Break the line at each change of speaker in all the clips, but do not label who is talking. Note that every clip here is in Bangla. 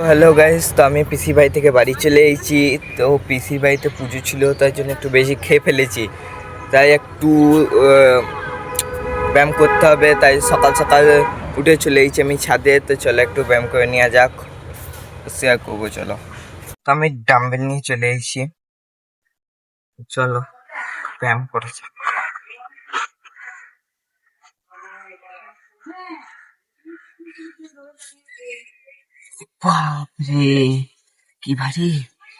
হ্যালো গাইস, তো আমি পিসি ভাই থেকে বাড়ি চলে এসেছি। তো পিসি ভাইতে পুজো ছিল, তাই জন্য একটু বেশি খেয়ে ফেলেছি। তাই একটু ব্যায়াম করতে হবে, তাই সকাল সকাল উঠে চলে এসেছি আমি ছাদে। তো চলো একটু ব্যায়াম করে নেওয়া যাক, শেয়ার করবো চলো। তো আমি ডাম্বেল নিয়ে চলে এসেছি, চলো ব্যায়াম করা যাক। বাপরে কি ভারী!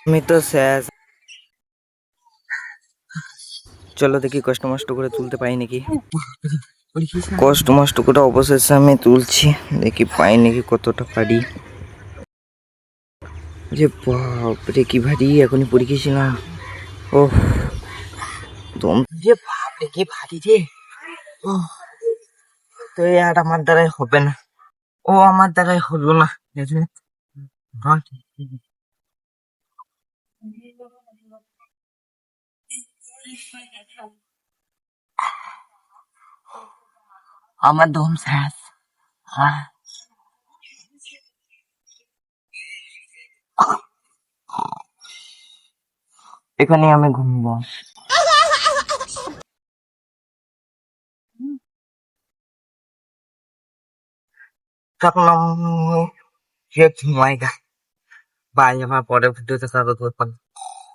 আমি তো শেষ। চলো দেখি কষ্ট মষ্ট করে তুলতে পাই নাকি। কষ্ট মষ্ট করে অবশেষে আমি তুলছি, দেখি পাই নাকি কতটা পারি। যে বাপরে কি ভারী, এখনই পড়ে গেছিলাম। ও দম, যে বাপরে কি ভারী রে। ও তো আর আমার দ্বারাই হবে না, ও আমার দ্বারাই হলো না। আমার দম শেষ। হ্যাঁ, এখানে আমি ঘুমবো। তখন আমি ঘুমাইগা। বাই, আমার পরের ভিডিওতে স্বাগত।